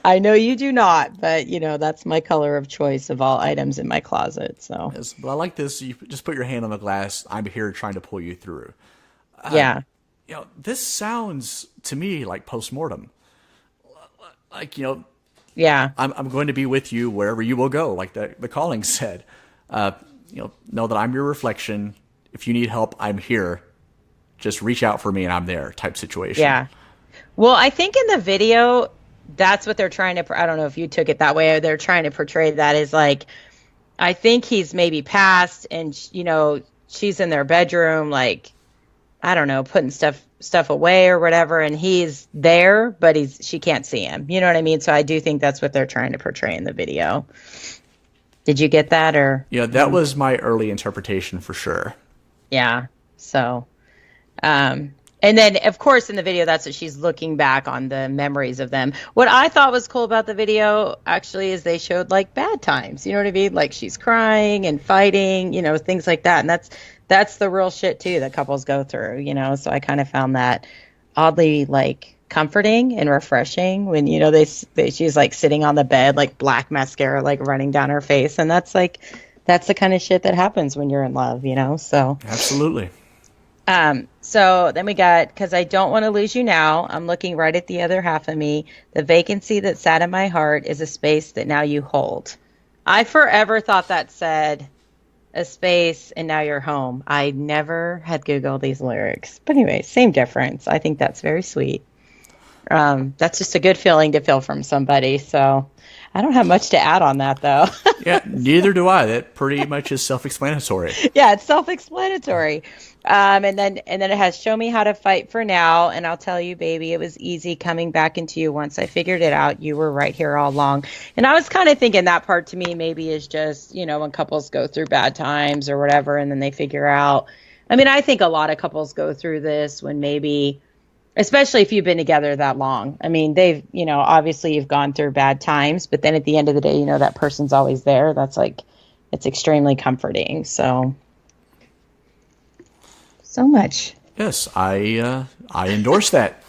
I know you do not, but that's my color of choice of all items in my closet. So, yes, but I like this. You just put your hand on the glass. I'm here trying to pull you through. Yeah. This sounds to me like postmortem. Like, yeah, I'm going to be with you wherever you will go. Like the calling said, know that I'm your reflection. If you need help, I'm here. Just reach out for me and I'm there type situation. Yeah. Well, I think in the video, that's what they're trying to, I don't know if you took it that way, or they're trying to portray that as like, I think he's maybe passed and, she's in their bedroom, like, I don't know, putting stuff away or whatever. And he's there, but she can't see him. You know what I mean? So I do think that's what they're trying to portray in the video. Did you get that or? Yeah, that was my early interpretation for sure. Yeah. So, and then, of course, in the video, that's what she's looking back on the memories of them. What I thought was cool about the video, actually, is they showed, like, bad times. You know what I mean? Like, she's crying and fighting, things like that. And that's the real shit, too, that couples go through, So I kind of found that oddly, like, comforting and refreshing when, she's, like, sitting on the bed, like, black mascara, like, running down her face. And that's the kind of shit that happens when you're in love, So. Absolutely. So then we got, because I don't want to lose you now, I'm looking right at the other half of me. The vacancy that sat in my heart is a space that now you hold. I forever thought that said a space and now you're home. I never had Googled these lyrics. But anyway, same difference. I think that's very sweet. That's just a good feeling to feel from somebody. So I don't have much to add on that, though. Yeah, neither do I. That pretty much is self-explanatory. Yeah, it's self-explanatory. And then it has show me how to fight for now. And I'll tell you, baby, it was easy coming back into you once I figured it out. You were right here all along. And I was kind of thinking that part to me maybe is just, when couples go through bad times or whatever, and then they figure out. I mean, I think a lot of couples go through this when maybe, especially if you've been together that long. I mean, they've, obviously you've gone through bad times, but then at the end of the day, that person's always there. That's like, it's extremely comforting. So much. Yes, I endorse that.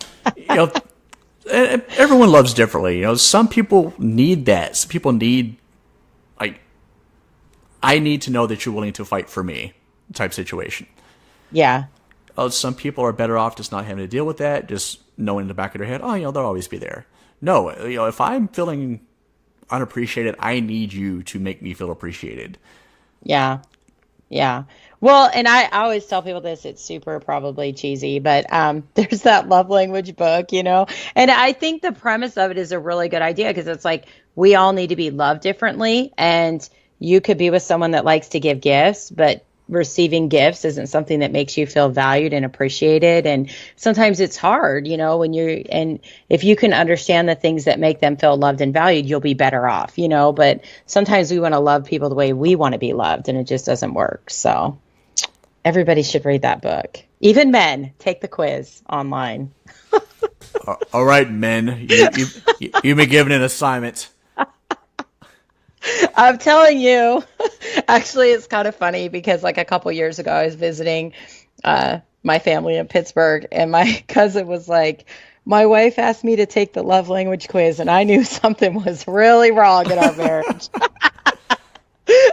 Everyone loves differently. Some people need that. Some people need, like, I need to know that you're willing to fight for me type situation. Yeah. Some people are better off just not having to deal with that, just knowing in the back of their head, they'll always be there. No, if I'm feeling unappreciated, I need you to make me feel appreciated. Yeah. Yeah. Well, and I always tell people this, it's super probably cheesy, but there's that love language book, and I think the premise of it is a really good idea because it's like we all need to be loved differently, and you could be with someone that likes to give gifts, but receiving gifts isn't something that makes you feel valued and appreciated. And sometimes it's hard, and if you can understand the things that make them feel loved and valued, you'll be better off, but sometimes we want to love people the way we want to be loved and it just doesn't work. So everybody should read that book. Even men, take the quiz online. All right, men, you've been given an assignment. I'm telling you. Actually, it's kind of funny because like a couple years ago, I was visiting my family in Pittsburgh, and my cousin was like, my wife asked me to take the love language quiz, and I knew something was really wrong in our marriage.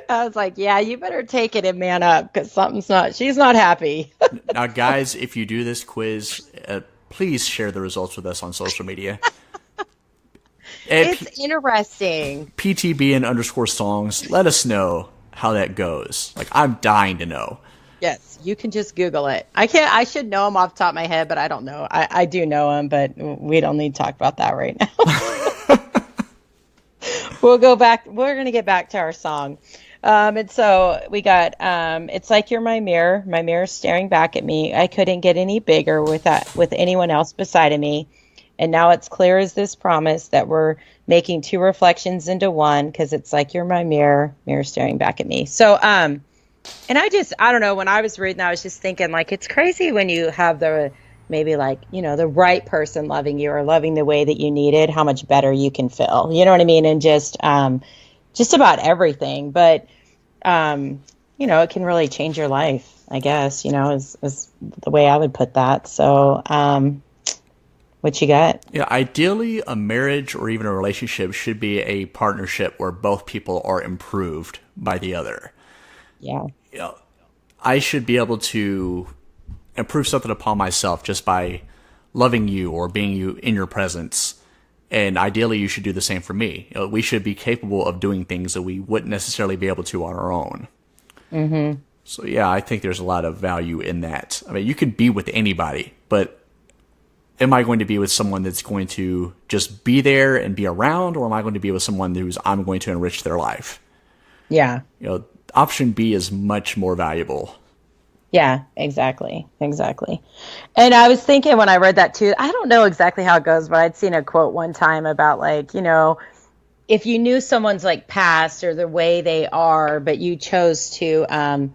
I was like, yeah, you better take it and man up because she's not happy. Now, guys, if you do this quiz, please share the results with us on social media. It's interesting. PTBN_songs. Let us know how that goes. Like, I'm dying to know. Yes, you can just Google it. I should know them off the top of my head, but I don't know. I do know them, but we don't need to talk about that right now. We'll go back. We're going to get back to our song. And so we got, it's like you're my mirror staring back at me. I couldn't get any bigger with anyone else beside of me. And now it's clear as this promise that we're making two reflections into one, because it's like you're my mirror staring back at me. So, and I don't know, when I was reading, I was just thinking, like, it's crazy when you have maybe like, the right person loving you or loving the way that you need it, how much better you can feel. You know what I mean? And just about everything. But, it can really change your life, I guess, is the way I would put that. So, what you got? Yeah, ideally, a marriage or even a relationship should be a partnership where both people are improved by the other. Yeah. I should be able to improve something upon myself just by loving you or being you in your presence. And ideally, you should do the same for me. We should be capable of doing things that we wouldn't necessarily be able to on our own. Mm-hmm. So, yeah, I think there's a lot of value in that. I mean, you can be with anybody, but am I going to be with someone that's going to just be there and be around, or am I going to be with someone I'm going to enrich their life? Yeah. Option B is much more valuable. Yeah, exactly. And I was thinking when I read that too, I don't know exactly how it goes, but I'd seen a quote one time about like, if you knew someone's like past or the way they are, but you chose to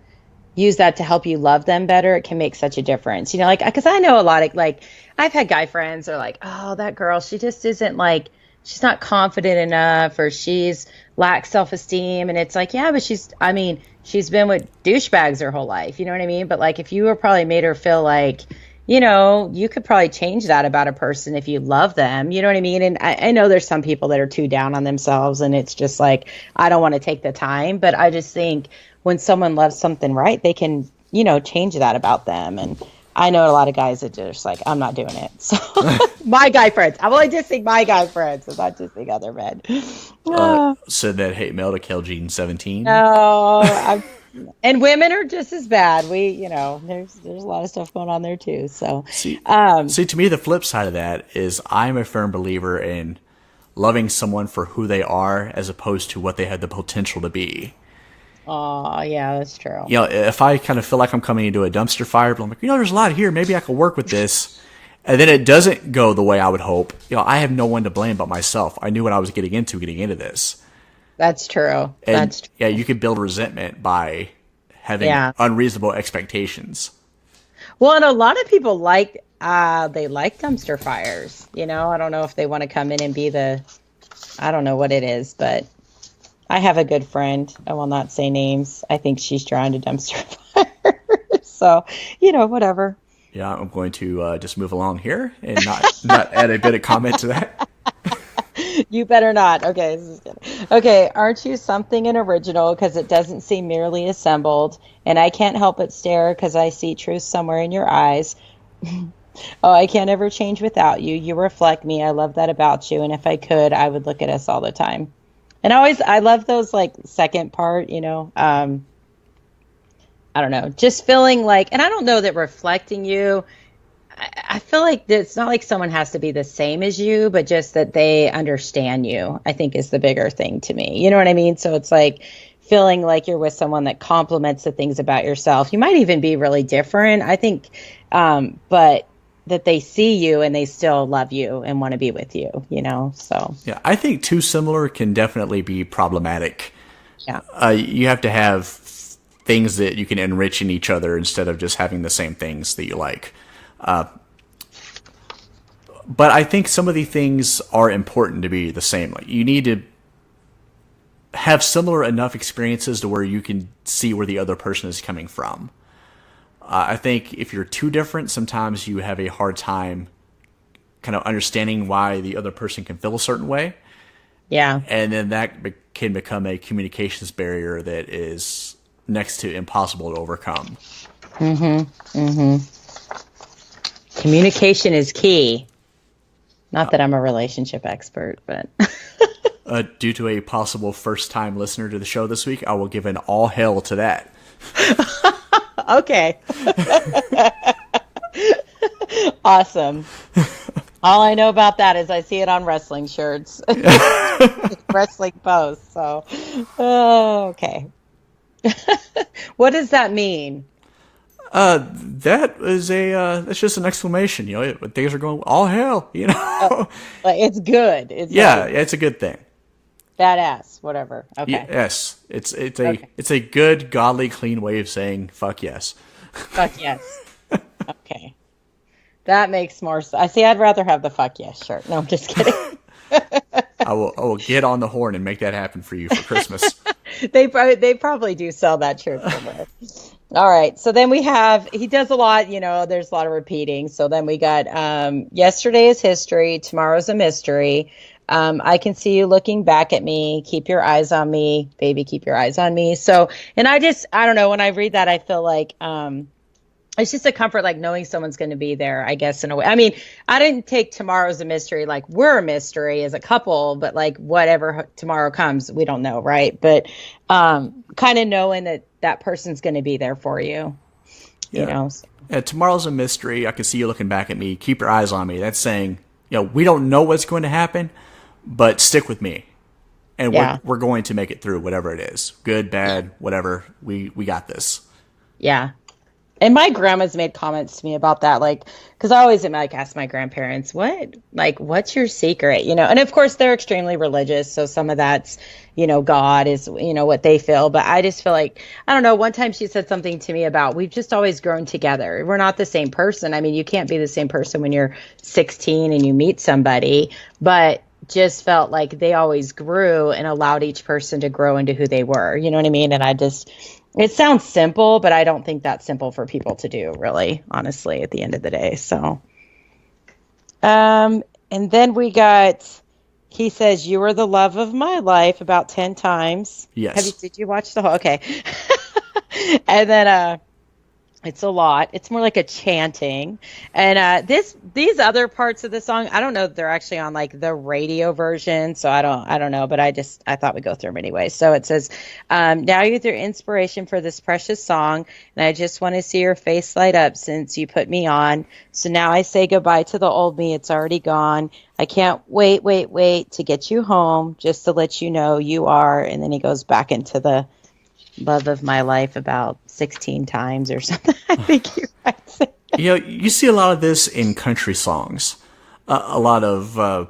use that to help you love them better, it can make such a difference. Because I know a lot of like, I've had guy friends are like, oh, that girl, she just isn't like, she's not confident enough, or she's lacks self-esteem. And it's like, yeah, but she's been with douchebags her whole life. You know what I mean? But like, if you were probably made her feel like, you could probably change that about a person if you love them. You know what I mean? And I know there's some people that are too down on themselves, and it's just like, I don't want to take the time. But I just think when someone loves something right, they can, change that about them. And I know a lot of guys that just like, I'm not doing it. So my guy friends, I'm only dissing my guy friends. I'm not dissing other men. Send that hate mail to Kelgene 17. No, and women are just as bad. There's a lot of stuff going on there too. So see, to me, the flip side of that is I'm a firm believer in loving someone for who they are as opposed to what they had the potential to be. Oh, yeah, that's true. If I kind of feel like I'm coming into a dumpster fire, but I'm like, there's a lot here. Maybe I could work with this. And then it doesn't go the way I would hope. I have no one to blame but myself. I knew what I was getting into this. That's true. Yeah, you could build resentment by having unreasonable expectations. Well, and a lot of people they like dumpster fires. I don't know if they want to come in and be I don't know what it is, but I have a good friend. I will not say names. I think she's trying to dumpster fire. So, whatever. Yeah, I'm going to just move along here and not add a bit of comment to that. You better not. Okay, this is good. Okay, aren't you something and original because it doesn't seem merely assembled, and I can't help but stare because I see truth somewhere in your eyes. Oh, I can't ever change without you. You reflect me. I love that about you, and if I could, I would look at us all the time. And I love those like second part, I don't know, just feeling like, and I don't know that reflecting you, I feel like it's not like someone has to be the same as you, but just that they understand you, I think is the bigger thing to me. You know what I mean? So it's like feeling like you're with someone that compliments the things about yourself. You might even be really different, I think, but that they see you and they still love you and want to be with you, so. Yeah, I think too similar can definitely be problematic. Yeah. You have to have things that you can enrich in each other instead of just having the same things that you like. But I think some of the things are important to be the same. Like you need to have similar enough experiences to where you can see where the other person is coming from. I think if you're too different, sometimes you have a hard time kind of understanding why the other person can feel a certain way. Yeah. And then that can become a communications barrier that is next to impossible to overcome. Communication is key. Not that I'm a relationship expert, but... Due to a possible first-time listener to the show this week, I will give an all hail to that. Okay. Awesome. All I know about that is I see it on wrestling shirts. Wrestling posts. So, okay. What does that mean? That is that's just an exclamation. You know, things are going all hell. You know, Like, it's good. It's it's a good thing. Badass, whatever. Okay. Yes, it's a good, godly, clean way of saying fuck yes. Fuck yes. Okay. That makes more sense. I see. I'd rather have the fuck yes shirt. No, I'm just kidding. I will get on the horn and make that happen for you for Christmas. They probably do sell that shirt somewhere. All right. So then we have, he does a lot, you know, there's a lot of repeating. So then we got yesterday is history. Tomorrow's a mystery. I can see you looking back at me. Keep your eyes on me, baby. Keep your eyes on me. So, and I don't know. When I read that, I feel like, it's just a comfort, like knowing someone's going to be there, I guess, in a way. I mean, I didn't take tomorrow's a mystery, like we're a mystery as a couple, but like whatever tomorrow comes, we don't know, right? But kind of knowing that person's going to be there for you, you know. Yeah, tomorrow's a mystery. I can see you looking back at me. Keep your eyes on me. That's saying, you know, we don't know what's going to happen, but stick with me. And we're going to make it through whatever it is. Good, bad, whatever. We got this. Yeah. And my grandma's made comments to me about that, like, because I always ask my grandparents, what's your secret? You know, and of course they're extremely religious. So some of that's, you know, God is, you know, what they feel. But I just feel like, I don't know, one time she said something to me about, we've just always grown together. We're not the same person. I mean, you can't be the same person when you're 16 and you meet somebody, but just felt like they always grew and allowed each person to grow into who they were. You know what I mean? And it sounds simple, but I don't think that's simple for people to do, really, honestly, at the end of the day. So, and then we got, he says, you were the love of my life about 10 times. Yes. Did you watch the whole, okay. And then, it's a lot. It's more like a chanting. And these other parts of the song, I don't know if they're actually on like the radio version, so I don't know, but I thought we'd go through them anyway. So it says, now you're the inspiration for this precious song, and I just want to see your face light up since you put me on. So now I say goodbye to the old me. It's already gone. I can't wait to get you home, just to let you know you are. And then he goes back into the love of my life about 16 times or something. I think he writes it. You know, you see a lot of this in country songs. A lot of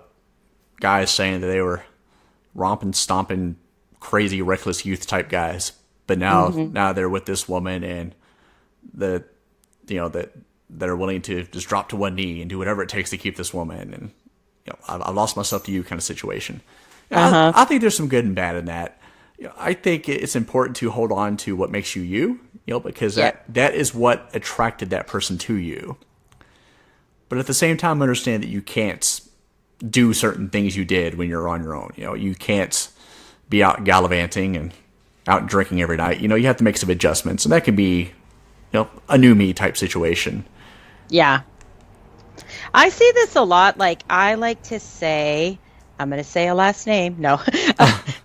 guys saying that they were romping, stomping, crazy, reckless youth type guys, but now they're with this woman and that are willing to just drop to one knee and do whatever it takes to keep this woman. And you know, I lost myself to you kind of situation. I think there's some good and bad in that. You know, I think it's important to hold on to what makes you you, because that is what attracted that person to you. But at the same time, understand that you can't do certain things you did when you're on your own. You know, you can't be out gallivanting and out drinking every night. You know, you have to make some adjustments, and that can be, a new me type situation. Yeah. I see this a lot. Like, I like to say, I'm going to say a last name. No,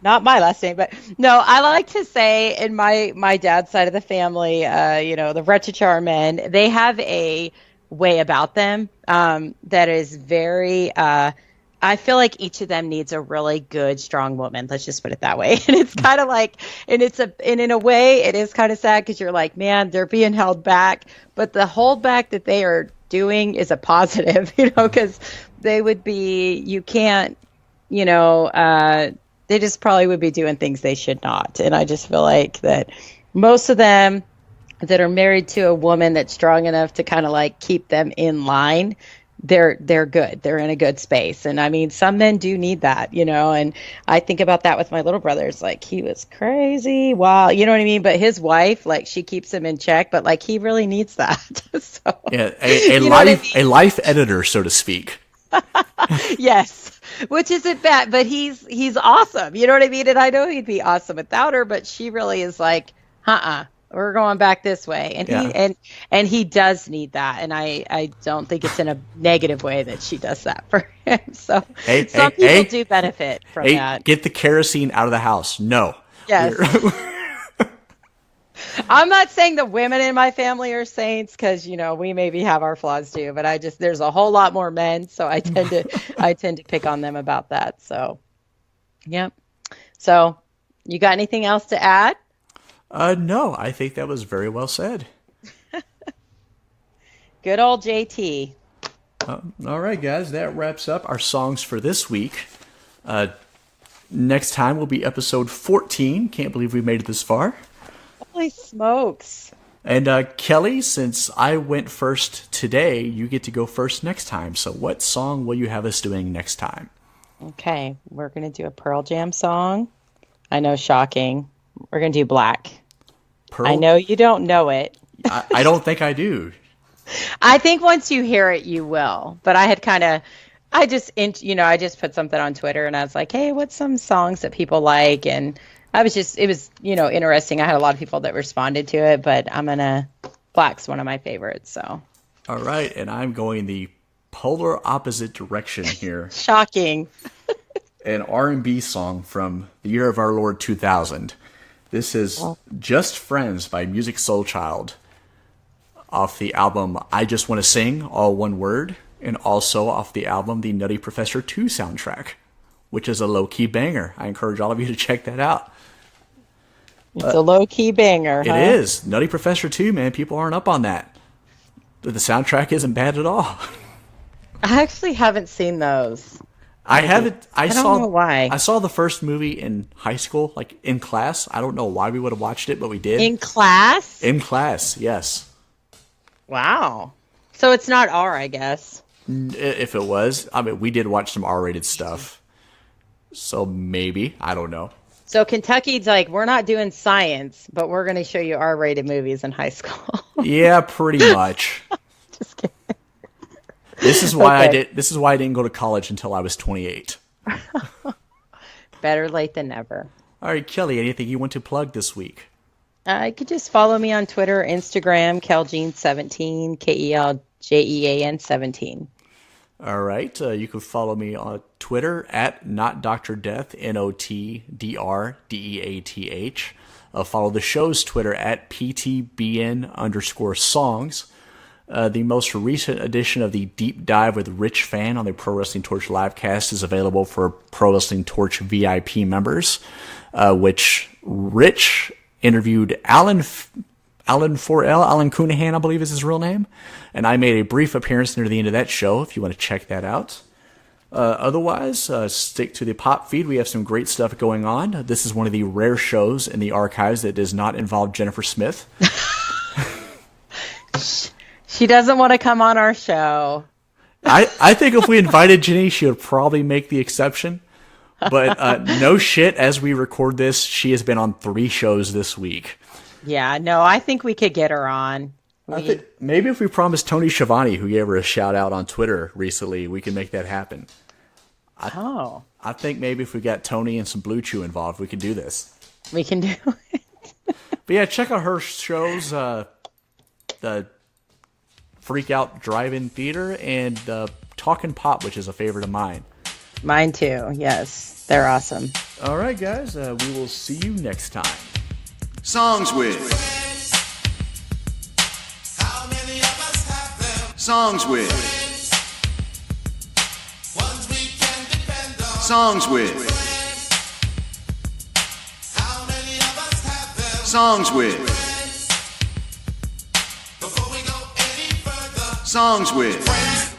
not my last name, but no, I like to say in my dad's side of the family, the Retachar men, they have a way about them that is very, I feel like each of them needs a really good, strong woman. Let's just put it that way. And it's kind of like, and in a way, it is kind of sad because you're like, man, they're being held back. But the hold back that they are doing is a positive, because they would be, you can't, they just probably would be doing things they should not. And I just feel like that most of them that are married to a woman that's strong enough to kind of like keep them in line, they're good. They're in a good space. And I mean, some men do need that, and I think about that with my little brothers. Like, he was crazy. Wow. You know what I mean? But his wife, like, she keeps him in check, but like, he really needs that. So, yeah, a life editor, so to speak. Yes, which isn't bad, but he's awesome. You know what I mean? And I know he'd be awesome without her, but she really is like, we're going back this way. And and he does need that. And I don't think it's in a negative way that she does that for him. So some people do benefit from that. Get the kerosene out of the house. No. Yes. I'm not saying the women in my family are saints, because we maybe have our flaws too, but there's a whole lot more men, so I tend to pick on them about that. So, yep. So, you got anything else to add? No, I think that was very well said. Good old JT. All right, guys, that wraps up our songs for this week. Next time will be episode 14. Can't believe we made it this far. Holy smokes. And Kelly, since I went first today, you get to go first next time. So what song will you have us doing next time? Okay, we're going to do a Pearl Jam song. I know, shocking. We're going to do Black. Pearl? I know you don't know it. I don't think I do. I think once you hear it, you will. But I just put something on Twitter, and I was like, hey, what's some songs that people like? And it was interesting. I had a lot of people that responded to it, but Black's one of my favorites, so. All right, and I'm going the polar opposite direction here. Shocking. An R&B song from the year of our Lord 2000. This is Just Friends by Music Soul Child, off the album I Just Want to Sing, all one word, and also off the album The Nutty Professor 2 soundtrack, which is a low-key banger. I encourage all of you to check that out. It's a low-key banger, huh? It is. Nutty Professor 2, man. People aren't up on that. The soundtrack isn't bad at all. I actually haven't seen those. I haven't. I don't know why. I saw the first movie in high school, like in class. I don't know why we would have watched it, but we did. In class? In class, yes. Wow. So it's not R, I guess. If it was. I mean, we did watch some R-rated stuff. So maybe. I don't know. So Kentucky's like, we're not doing science, but we're going to show you R-rated movies in high school. Yeah, pretty much. Just kidding. This is why I didn't go to college until I was 28. Better late than never. All right, Kelly, anything you want to plug this week? You could just follow me on Twitter, Instagram, Keljean17, KELJEAN 17. All right, you can follow me on Twitter at NotDrDeath, NOTDRDEATH. Follow the show's Twitter at PTBN_songs. The most recent edition of the Deep Dive with Rich Fan on the Pro Wrestling Torch livecast is available for Pro Wrestling Torch VIP members, which Rich interviewed Alan Cunahan, I believe is his real name, and I made a brief appearance near the end of that show if you want to check that out. Otherwise, stick to the pop feed. We have some great stuff going on. This is one of the rare shows in the archives that does not involve Jennifer Smith. She doesn't want to come on our show. I think if we invited Jenny, she would probably make the exception. But no shit, as we record this, she has been on 3 shows this week. Yeah, no, I think we could get her on. Maybe if we promise Tony Schiavone, who gave her a shout out on Twitter recently, we can make that happen. I think maybe if we got Tony and some Blue Chew involved, we can do this. We can do it. But yeah, check out her shows, the Freak Out Drive-In Theater and Talkin' Pop, which is a favorite of mine. Mine too, yes. They're awesome. All right, guys, we will see you next time. Songs with. How many of us have them? Songs with. Ones we can depend on. Songs with. How many of us have them? Songs with. Before we go any further, Songs with. friends